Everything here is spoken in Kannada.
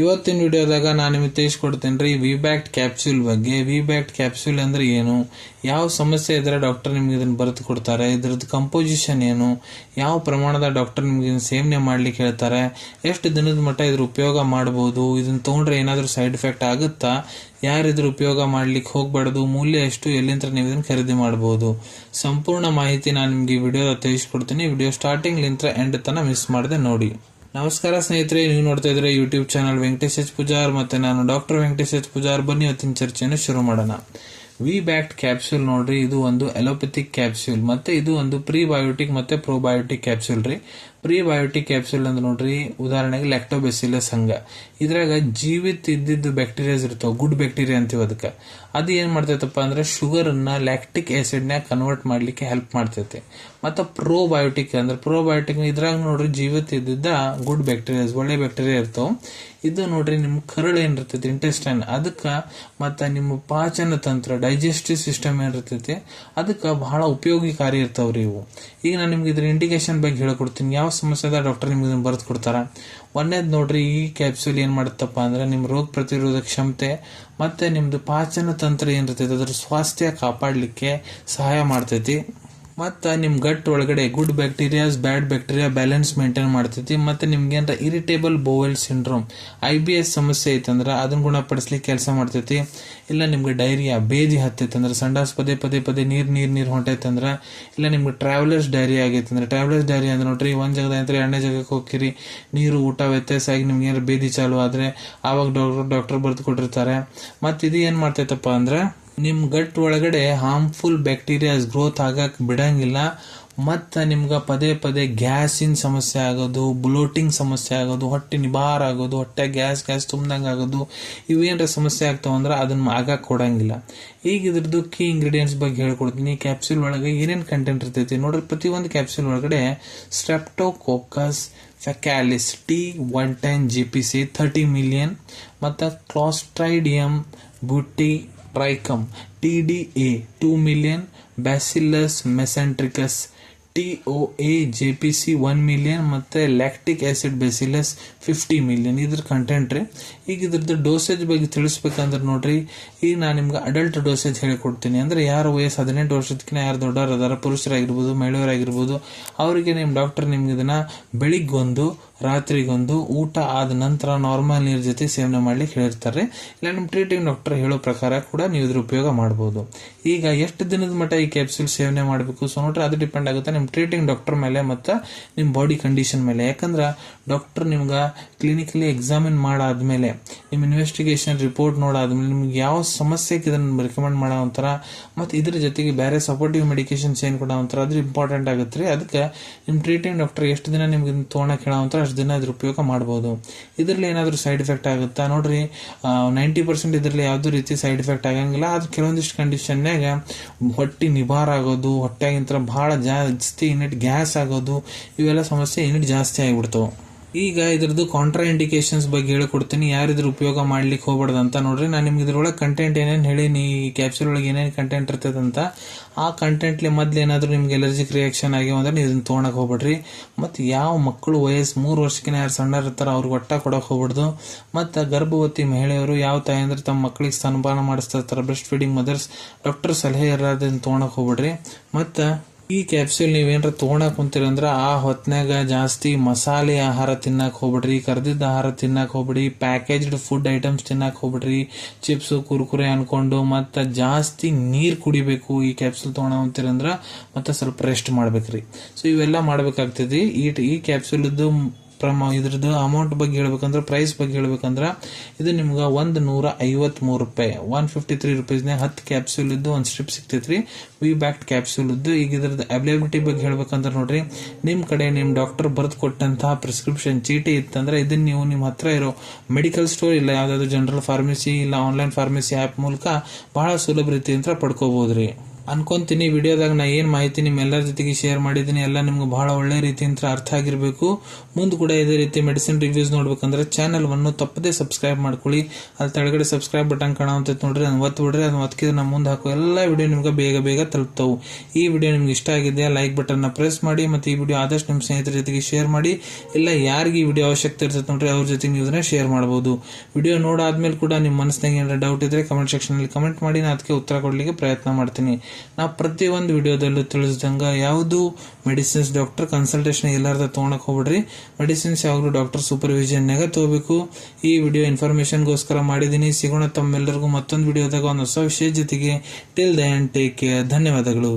ಇವತ್ತಿನ ವಿಡಿಯೋದಾಗ ನಾನು ನಿಮಗೆ ತಿಳಿಸ್ಕೊಡ್ತೇನೆ ರೀ ವಿಬ್ಯಾಕ್ಟ್ ಕ್ಯಾಪ್ಸೂಲ್ ಬಗ್ಗೆ. ವಿಬ್ಯಾಕ್ಟ್ ಕ್ಯಾಪ್ಸೂಲ್ ಅಂದ್ರೆ ಏನು, ಯಾವ ಸಮಸ್ಯೆ ಇದ್ರೆ ಡಾಕ್ಟರ್ ನಿಮ್ಗೆ ಇದನ್ನ ಬರೆದು ಕೊಡ್ತಾರೆ, ಇದ್ರದ್ದು ಕಂಪೋಸಿಷನ್ ಏನು, ಯಾವ ಪ್ರಮಾಣದ ಡಾಕ್ಟರ್ ನಿಮ್ಗೆ ಇದನ್ನ ಸೇವನೆ ಮಾಡ್ಲಿಕ್ಕೆ ಹೇಳ್ತಾರೆ, ಎಷ್ಟು ದಿನದ ಮಟ್ಟ ಇದ್ರ ಉಪಯೋಗ ಮಾಡಬಹುದು, ಇದನ್ನ ತಗೊಂಡ್ರೆ ಏನಾದರೂ ಸೈಡ್ ಎಫೆಕ್ಟ್ ಆಗುತ್ತಾ, ಯಾರಿದ್ರ ಉಪಯೋಗ ಮಾಡ್ಲಿಕ್ಕೆ ಹೋಗ್ಬಾರ್ದು, ಮೂಲ್ಯ ಎಷ್ಟು, ಎಲ್ಲಿಂದ ನೀವು ಇದನ್ನ ಖರೀದಿ ಮಾಡಬಹುದು, ಸಂಪೂರ್ಣ ಮಾಹಿತಿ ನಾನು ನಿಮ್ಗೆ ವಿಡಿಯೋದ ತಿಳಿಸ್ಕೊಡ್ತೀನಿ. ವಿಡಿಯೋ ಸ್ಟಾರ್ಟಿಂಗ್ ಲಿಂತ್ರ ಎಂಡ್ ತನ ಮಿಸ್ ಮಾಡದೆ ನೋಡಿ. ನಮಸ್ಕಾರ ಸ್ನೇಹಿತರೆ, ನೀವು ನೋಡ್ತಾ ಇದ್ರೆ YouTube channel Venkatesh H Pujar, ಮತ್ತೆ ನಾನು ಡಾಕ್ಟರ್ ವೆಂಕಟೇಶ್ ಎಚ್ ಪೂಜಾರ್. ಬನ್ನಿ ಇವತ್ತಿನ ಚರ್ಚೆಯನ್ನು ಶುರು ಮಾಡೋಣ. ವಿಬ್ಯಾಕ್ಟ್ ಕ್ಯಾಪ್ಸೂಲ್ ನೋಡ್ರಿ, ಇದು ಒಂದು ಅಲೋಪತಿಕ್ ಕ್ಯಾಪ್ಸೂಲ್, ಮತ್ತೆ ಇದು ಒಂದು ಪ್ರೀಬಯೋಟಿಕ್ ಮತ್ತೆ ಪ್ರೋಬಯೋಟಿಕ್ ಕ್ಯಾಪ್ಸೂಲ್ ರೀ. ಪ್ರೀಬಯೋಟಿಕ್ ಕ್ಯಾಪ್ಸೂಲ್ ಅಂದ್ರೆ ನೋಡ್ರಿ, ಉದಾಹರಣೆಗೆ ಲ್ಯಾಕ್ಟೋಬೆಸಿಲಸ್ ಹಂಗ, ಇದ್ರಾಗ ಜೀವಿತ ಇದ್ದಿದ್ದು ಬ್ಯಾಕ್ಟೀರಿಯಾಸ್ ಇರ್ತಾವ, ಗುಡ್ ಬ್ಯಾಕ್ಟೀರಿಯಾ ಅಂತೀವಿ ಅದಕ್ಕೆ. ಅದು ಏನ್ ಮಾಡ್ತೈತಪ್ಪ ಅಂದ್ರೆ ಶುಗರ್ ಅನ್ನ ಲ್ಯಾಕ್ಟಿಕ್ ಆಸಿಡ್ ನ್ಯಾಗ ಕನ್ವರ್ಟ್ ಮಾಡ್ಲಿಕ್ಕೆ ಹೆಲ್ಪ್ ಮಾಡ್ತೈತೆ. ಮತ್ತೆ ಪ್ರೋಬಯೋಟಿಕ್ ಅಂದ್ರೆ ಪ್ರೋಬಯೋಟಿಕ್ ಇದ್ರಾಗ ನೋಡ್ರಿ ಜೀವಿತ ಇದ್ದಿದ್ದ ಗುಡ್ ಬ್ಯಾಕ್ಟೀರಿಯಾಸ್, ಒಳ್ಳೆ ಬ್ಯಾಕ್ಟೀರಿಯಾ ಇರ್ತಾವ. ಇದು ನೋಡ್ರಿ ನಿಮ್ ಕರಳು ಏನಿರ್ತೈತಿ ಇಂಟೆಸ್ಟೈನ್, ಅದಕ್ಕ ಮತ್ತೆ ನಿಮ್ಮ ಪಾಚನ ತಂತ್ರ ಡೈಜೆಸ್ಟಿವ್ ಸಿಸ್ಟಮ್ ಏನಿರ್ತೈತಿ ಅದಕ್ಕೆ ಬಹಳ ಉಪಯೋಗಿಕಾರಿ ಇರ್ತಾವ್ರಿ ಇವು. ಈಗ ನಾನು ನಿಮ್ಗೆ ಇದ್ರ ಇಂಡಿಕೇಶನ್ ಬಗ್ಗೆ ಹೇಳ್ಕೊಡ್ತೀನಿ, ಯಾವ ಸಮಸ್ಯೆ ಅದ ಡಾಕ್ಟರ್ ನಿಮ್ಗೆ ಇದನ್ನ ಬರೆದು ಕೊಡ್ತಾರ. ಒಂದೇದ್ ನೋಡ್ರಿ, ಈ ಕ್ಯಾಪ್ಸೂಲ್ ಏನ್ ಮಾಡುತ್ತಪ್ಪ ಅಂದ್ರೆ ನಿಮ್ ರೋಗ ಪ್ರತಿರೋಧಕ ಕ್ಷಮತೆ ಮತ್ತೆ ನಿಮ್ದು ಪಾಚನ ತಂತ್ರ ಏನಿರ್ತೈತಿ ಅದ್ರ ಸ್ವಾಸ್ಥ್ಯ ಕಾಪಾಡ್ಲಿಕ್ಕೆ ಸಹಾಯ ಮಾಡ್ತೈತಿ. ಮತ್ತು ನಿಮ್ಮ ಗಟ್ ಒಳಗಡೆ ಗುಡ್ ಬ್ಯಾಕ್ಟೀರಿಯಾಸ್ ಬ್ಯಾಡ್ ಬ್ಯಾಕ್ಟೀರಿಯಾ ಬ್ಯಾಲೆನ್ಸ್ ಮೇಂಟೈನ್ ಮಾಡ್ತೈತಿ. ಮತ್ತು ನಿಮ್ಗೆ ಏನಾರ ಇರಿಟೇಬಲ್ ಬೋವೆಲ್ ಸಿಂಡ್ರೋಮ್ IBS ಸಮಸ್ಯೆ ಐತಂದ್ರೆ ಅದನ್ನ ಗುಣಪಡಿಸ್ಲಿಕ್ಕೆ ಕೆಲಸ ಮಾಡ್ತೈತಿ. ಇಲ್ಲ ನಿಮ್ಗೆ ಡೈರಿಯಾ ಬೇದಿ ಹತ್ತೈತಂದ್ರೆ, ಸಂಡಾಸ್ ಪದೇ ಪದೇ ಪದೇ ನೀರ್ ಹೊಂಟೈತಂದ್ರೆ, ಇಲ್ಲ ನಿಮ್ಗೆ ಟ್ರಾವೆಲರ್ಸ್ ಡೈರಿಯಾ ಆಗೈತಂದ್ರೆ, ಟ್ರಾವೆಲರ್ಸ್ ಡೈರಿಯಾ ಅಂದ್ರೆ ನೋಡ್ರಿ ಒಂದ್ ಜಾಗದ ಅಂದ್ರೆ ಎರಡನೇ ಜಾಗಕ್ಕೆ ಹೋಗಿರಿ, ನೀರು ಊಟ ವ್ಯತ್ಯಾಸ ಆಗಿ ನಿಮ್ಗೆ ಏನಾರ ಬೇದಿ ಚಾಲು ಆದ್ರೆ ಆವಾಗ ಡಾಕ್ಟರ್ ಬರೆದು ಕೊಟ್ಟಿರ್ತಾರೆ. ಮತ್ತು ಇದು ಏನ್ ಮಾಡ್ತೈತಪ್ಪ ಅಂದ್ರೆ ನಿಮ್ ಗಟ್ ಒಳಗಡೆ ಹಾರ್ಮ್ಫುಲ್ ಬ್ಯಾಕ್ಟೀರಿಯಾಸ್ ಗ್ರೋತ್ ಆಗಕ್ ಬಿಡಂಗಿಲ್ಲ. ಮತ್ತು ನಿಮ್ಗೆ ಪದೇ ಪದೇ ಗ್ಯಾಸಿನ ಸಮಸ್ಯೆ ಆಗೋದು, ಬ್ಲೋಟಿಂಗ್ ಸಮಸ್ಯೆ ಆಗೋದು, ಹೊಟ್ಟೆ ನಿಬಾರ್ ಆಗೋದು, ಹೊಟ್ಟೆ ಗ್ಯಾಸ್ ತುಂಬ್ದಂಗೆ ಆಗೋದು, ಇವೇನರ ಸಮಸ್ಯೆ ಆಗ್ತಾವಂದ್ರೆ ಅದನ್ನ ಆಗಕ್ಕೆ ಕೊಡಂಗಿಲ್ಲ. ಈಗ ಇದ್ರದ್ದು ಕೀ ಇಂಗ್ರೀಡಿಯೆಂಟ್ಸ್ ಬಗ್ಗೆ ಹೇಳ್ಕೊಡ್ತೀನಿ. ಕ್ಯಾಪ್ಸೂಲ್ ಒಳಗೆ ಏನೇನು ಕಂಟೆಂಟ್ ಇರ್ತೈತಿ ನೋಡ್ರಿ. ಪ್ರತಿಯೊಂದು ಕ್ಯಾಪ್ಸೂಲ್ ಒಳಗಡೆ ಸ್ಟ್ರೆಪ್ಟೋಕೋಕಸ್ ಫೆಕಾಲಿಸ್ T110 GPC 30 ಮಿಲಿಯನ್ ಮತ್ತು clostridium butyricum TDA 2 million, bacillus mesentericus TOA JPC 1 million ಮತ್ತು ಲ್ಯಾಕ್ಟಿಕ್ ಆಸಿಡ್ ಬ್ಯಾಸಿಲಸ್ 50 ಮಿಲಿಯನ್ ಇದ್ರ ಕಂಟೆಂಟ್ ರೀ. ಈಗ ಇದ್ರದ್ದು ಡೋಸೇಜ್ ಬಗ್ಗೆ ತಿಳಿಸ್ಬೇಕಂದ್ರೆ ನೋಡ್ರಿ, ಈಗ ನಾನು ನಿಮ್ಗೆ ಅಡಲ್ಟ್ ಡೋಸೇಜ್ ಹೇಳಿಕೊಡ್ತೀನಿ. ಅಂದ್ರೆ ಯಾರು ವಯಸ್ಸು 18 ವರ್ಷದಕ್ಕಿಂತ ಯಾರು ದೊಡ್ಡವರು ಅದಾರ, ಪುರುಷರಾಗಿರ್ಬೋದು ಮಹಿಳೆಯರಾಗಿರ್ಬೋದು, ಅವರಿಗೆ ನಿಮ್ಮ ಡಾಕ್ಟರ್ ನಿಮ್ಗೆ ಇದನ್ನ ಬೆಳಿಗ್ಗೊಂದು ರಾತ್ರಿಗೊಂದು ಊಟ ಆದ ನಂತರ ನಾರ್ಮಲ್ ನೀರ್ ಜೊತೆ ಸೇವನೆ ಮಾಡ್ಲಿಕ್ಕೆ ಹೇಳಿರ್ತಾರೆ. ಇಲ್ಲ ನಿಮ್ಮ ಟ್ರೀಟಿಂಗ್ ಡಾಕ್ಟರ್ ಹೇಳೋ ಪ್ರಕಾರ ಕೂಡ ನೀವು ಇದ್ರ ಉಪಯೋಗ ಮಾಡಬಹುದು. ಈಗ ಎಷ್ಟು ದಿನದ ಮಟ್ಟ ಈ ಕ್ಯಾಪ್ಸೂಲ್ ಸೇವನೆ ಮಾಡಬೇಕು ಸೊ ನೋಡ್ರಿ, ಅದು ಡಿಪೆಂಡ್ ಆಗುತ್ತೆ ನಿಮ್ಮ ಟ್ರೀಟಿಂಗ್ ಡಾಕ್ಟರ್ ಮೇಲೆ ಮತ್ತು ನಿಮ್ಮ ಬಾಡಿ ಕಂಡೀಷನ್ ಮೇಲೆ. ಯಾಕಂದ್ರೆ ಡಾಕ್ಟರ್ ನಿಮ್ಗೆ ಕ್ಲಿನಿಕಲಿ ಎಕ್ಸಾಮಿನ್ ಮಾಡಾದ್ಮೇಲೆ, ನಿಮ್ಮ ಇನ್ವೆಸ್ಟಿಗೇಷನ್ ರಿಪೋರ್ಟ್ ನೋಡಾದ್ಮೇಲೆ ನಿಮ್ಗೆ ಯಾವ ಸಮಸ್ಯೆಗೆ ಇದನ್ನ ರೆಕಮೆಂಡ್ ಮಾಡೋ ಒಂಥರ, ಮತ್ತು ಇದ್ರ ಜೊತೆಗೆ ಬೇರೆ ಸಪೋರ್ಟಿವ್ ಮೆಡಿಕೇಶನ್ಸ್ ಏನು ಕೊಡೋ ಒಂಥರ ಅದು ಇಂಪಾರ್ಟೆಂಟ್ ಆಗುತ್ತೆ ರೀ. ಅದಕ್ಕೆ ನಿಮ್ಮ ಟ್ರೀಟಿಂಗ್ ಡಾಕ್ಟರ್ ಎಷ್ಟು ದಿನ ನಿಮ್ಗೆ ತೊಗೊಳಕ್ಕೆ ಹೇಳೋ ಒಂಥರ ಅಷ್ಟು ದಿನ ಇದ್ರ ಉಪಯೋಗ ಮಾಡಬಹುದು. ಇದರಲ್ಲಿ ಏನಾದರೂ ಸೈಡ್ ಎಫೆಕ್ಟ್ ಆಗುತ್ತಾ ನೋಡ್ರಿ, 90% ಇದರಲ್ಲಿ ಯಾವುದೇ ರೀತಿ ಸೈಡ್ ಎಫೆಕ್ಟ್ ಆಗಂಗಿಲ್ಲ. ಅದು ಕೆಲವೊಂದಿಷ್ಟು ಕಂಡೀಷನ್ನಾಗ ಹೊಟ್ಟೆ ನಿಬಾರ್ ಆಗೋದು, ಹೊಟ್ಟೆಗಿಂತ ಬಹಳ ಜಾಸ್ತಿ ಯೂನಿಟ್ ಗ್ಯಾಸ್ ಆಗೋದು, ಇವೆಲ್ಲ ಸಮಸ್ಯೆ ಯೂನಿಟ್ ಜಾಸ್ತಿ ಆಗಿಬಿಡ್ತಾವೆ. ಈಗ ಇದ್ರದ್ದು ಕಾಂಟ್ರಾ ಇಂಡಿಕೇಶನ್ಸ್ ಬಗ್ಗೆ ಹೇಳ್ಕೊಡ್ತೀನಿ, ಯಾರಿದ್ರ ಉಪಯೋಗ ಮಾಡ್ಲಿಕ್ಕೆ ಹೋಗ್ಬಾರ್ದು ಅಂತ ನೋಡ್ರಿ. ನಾನು ನಿಮ್ಗೆ ಇದ್ರೊಳಗೆ ಕಂಟೆಂಟ್ ಏನೇನು ಹೇಳೀನಿ, ಈ ಕ್ಯಾಪ್ಸೂಲ್ ಒಳಗೆ ಏನೇನು ಕಂಟೆಂಟ್ ಇರ್ತದೆ ಅಂತ, ಆ ಕಂಟೆಂಟ್ಲಿ ಮೊದ್ಲು ಏನಾದರೂ ನಿಮ್ಗೆ ಎಲರ್ಜಿಕ್ ರಿಯಾಕ್ಷನ್ ಆಗ್ಯಾವ ಅಂದ್ರೆ ನೀವು ಇದನ್ನ ತೊಗೊಳಕ್ ಹೋಗ್ಬೇಡ್ರಿ. ಮತ್ತು ಯಾವ ಮಕ್ಕಳು ವಯಸ್ಸು 3 ವರ್ಷಕ್ಕಿಂತ ಯಾರು ಸಣ್ಣ ಇರ್ತಾರ ಅವ್ರಿಗೆ ಒಟ್ಟ ಕೊಡಕ್ ಹೋಗ್ಬಾರ್ದು. ಮತ್ತು ಗರ್ಭವತಿ ಮಹಿಳೆಯರು ಯಾವ ತಾಯಿ ಅಂದ್ರೆ ತಮ್ಮ ಮಕ್ಕಳಿಗೆ ಸ್ತನಪಾನ ಮಾಡಿಸ್ತಾ ಇರ್ತಾರೆ, ಬ್ರೆಸ್ಟ್ ಫೀಡಿಂಗ್ ಮದರ್ಸ್, ಡಾಕ್ಟರ್ ಸಲಹೆ ಇರೋದನ್ನ ತೊಗೊಳಕ್ ಹೋಗ್ಬೇಡ್ರಿ. ಮತ್ತು ಈ ಕ್ಯಾಪ್ಸೂಲ್ ನೀವೇನಾರ ತೊಗೊಳಕ್ ಕುಂತೀರಂದ್ರೆ ಆ ಹೊತ್ನಾಗ ಜಾಸ್ತಿ ಮಸಾಲೆ ಆಹಾರ ತಿನ್ನಕ್ ಹೋಗ್ಬಿಡ್ರಿ, ಕರ್ದಿದ್ದ ಆಹಾರ ತಿನ್ನಕ್ ಹೋಗ್ಬಿಡಿ, ಪ್ಯಾಕೇಜ್ಡ್ ಫುಡ್ ಐಟಮ್ಸ್ ತಿನ್ನಕ್ ಹೋಗ್ಬಿಡ್ರಿ, ಚಿಪ್ಸು ಕುರ್ಕುರೆ ಅನ್ಕೊಂಡು. ಮತ್ತು ಜಾಸ್ತಿ ನೀರು ಕುಡಿಬೇಕು ಈ ಕ್ಯಾಪ್ಸೂಲ್ ತೊಗೊಳಂತೀರಂದ್ರೆ, ಮತ್ತು ಸ್ವಲ್ಪ ರೆಸ್ಟ್ ಮಾಡ್ಬೇಕ್ರಿ. ಸೊ ಇವೆಲ್ಲ ಮಾಡ್ಬೇಕಾಗ್ತದೆ. ಈ ಕ್ಯಾಪ್ಸೂಲ್ದು ಇದ್ರದ್ದು ಅಮೌಂಟ್ ಬಗ್ಗೆ ಹೇಳ್ಬೇಕಂದ್ರೆ, ಪ್ರೈಸ್ ಬಗ್ಗೆ ಹೇಳ್ಬೇಕಂದ್ರೆ, ಇದು ನಿಮ್ಗೆ 153 ರೂಪಾಯಿ 153 ರುಪೀಸ್ನಾಗ 10 ಕ್ಯಾಪ್ಸೂಲ್ ಇದ್ದು ಒಂದು ಸ್ಟ್ರಿಪ್ ಸಿಗ್ತೈತ್ರಿ, ವಿಬ್ಯಾಕ್ಟ್ ಕ್ಯಾಪ್ಸೂಲ್ ಇದ್ದು. ಈಗ ಇದ್ರದ್ದು ಅವೈಲಬಿಲಿಟಿ ಬಗ್ಗೆ ಹೇಳ್ಬೇಕಂದ್ರೆ ನೋಡ್ರಿ, ನಿಮ್ ಕಡೆ ನಿಮ್ ಡಾಕ್ಟರ್ ಬರೆದು ಕೊಟ್ಟಂತಹ ಪ್ರಿಸ್ಕ್ರಿಪ್ಷನ್ ಚೀಟಿ ಇತ್ತಂದ್ರೆ ಇದನ್ನ ನೀವು ನಿಮ್ಮ ಹತ್ರ ಇರೋ ಮೆಡಿಕಲ್ ಸ್ಟೋರ್ ಇಲ್ಲ ಯಾವ್ದಾದ್ರು ಜನರಲ್ ಫಾರ್ಮಸಿ ಇಲ್ಲ ಆನ್ಲೈನ್ ಫಾರ್ಮಸಿ ಆ್ಯಪ್ ಮೂಲಕ ಬಹಳ ಸುಲಭ ರೀತಿಯಿಂದ ಪಡ್ಕೋಬಹುದ್ರಿ. ಅನ್ಕೊಂತೀನಿ. ವಿಡಿಯೋದಾಗ ನಾ ಏನು ಮಾಹಿತಿ ನಿಮ್ಮೆಲ್ಲರ ಜೊತೆಗೆ ಶೇರ್ ಮಾಡಿದ್ದೀನಿ ಎಲ್ಲ ನಿಮ್ಗೆ ಬಹಳ ಒಳ್ಳೆ ರೀತಿಯಿಂದ ಅರ್ಥ ಆಗಿರಬೇಕು. ಮುಂದೆ ಕೂಡ ಇದೇ ರೀತಿ ಮೆಡಿಸಿನ್ ರಿವ್ಯೂಸ್ ನೋಡ್ಬೇಕಂದ್ರೆ ಚಾನಲ್ವನ್ನು ತಪ್ಪದೇ ಸಬ್ಸ್ಕ್ರೈಬ್ ಮಾಡ್ಕೊಳ್ಳಿ. ಅಲ್ಲಿ ಕೆಳಗಡೆ ಸಬ್ಸ್ಕ್ರೈಬ್ ಬಟನ್ ಕಾಣುವಂತ ನೋಡ್ರಿ, ಅದನ್ನ ಒತ್ತು ಬಿಡ್ರಿ. ಅದನ್ನ ಒತ್ತಿದ್ರೆ ನಮ್ಮ ಮುಂದೆ ಹಾಕೋ ಎಲ್ಲ ವಿಡಿಯೋ ನಿಮ್ಗೆ ಬೇಗ ಬೇಗ ತಲುಪ್ತಾವು. ಈ ವಿಡಿಯೋ ನಿಮ್ಗೆ ಇಷ್ಟ ಆಗಿದೆಯಾ ಲೈಕ್ ಬಟನ್ ನ ಪ್ರೆಸ್ ಮಾಡಿ, ಮತ್ತೆ ಈ ವಿಡಿಯೋ ಆದಷ್ಟು ನಿಮ್ಮ ಸ್ನೇಹಿತರ ಜೊತೆಗೆ ಶೇರ್ ಮಾಡಿ. ಇಲ್ಲ ಯಾರಿಗೆ ಈ ವಿಡಿಯೋ ಅವಶ್ಯಕತೆ ಇರ್ತದೆ ನೋಡ್ರಿ ಅವ್ರ ಜೊತೆಗೆ ನೀವು ಇದನ್ನ ಶೇರ್ ಮಾಡಬಹುದು. ವಿಡಿಯೋ ನೋಡಾದ್ಮೇಲೆ ಕೂಡ ನಿಮ್ಮ ಮನಸ್ಸಿನಾಗ ಏನಾರ ಡೌಟ್ ಇದ್ರೆ ಕಮೆಂಟ್ ಸೆಕ್ಷನ್ ಅಲ್ಲಿ ಕಮೆಂಟ್ ಮಾಡಿ, ನಾನು ಅದಕ್ಕೆ ಉತ್ತರ ಕೊಡ್ಲಿಕ್ಕೆ ಪ್ರಯತ್ನ ಮಾಡ್ತೀನಿ. ನಾ ಪ್ರತಿಯೊಂದು ವಿಡಿಯೋದಲ್ಲೂ ತಿಳಿಸಿದಂಗ ಯಾವುದು ಮೆಡಿಸಿನ್ಸ್ ಡಾಕ್ಟರ್ ಕನ್ಸಲ್ಟೇಷನ್ ಎಲ್ಲಾರ್ದ ತಗೊಳಕ್ ಹೋಗ್ಬಿಡ್ರಿ. ಮೆಡಿಸಿನ್ಸ್ ಯಾವಾಗಲೂ ಡಾಕ್ಟರ್ ಸೂಪರ್ವಿಷನ್ನಾಗ ತಗೋಬೇಕು. ಈ ವಿಡಿಯೋ ಇನ್ಫಾರ್ಮೇಶನ್ಗೋಸ್ಕರ ಮಾಡಿದ್ದೀನಿ. ಸಿಗೋಣ ತಮ್ಮೆಲ್ಲರಿಗೂ ಮತ್ತೊಂದು ವಿಡಿಯೋದಾಗ ಒಂದು ಹೊಸ ವಿಷಯ ಜೊತೆಗೆ. Till then take care. ಧನ್ಯವಾದಗಳು.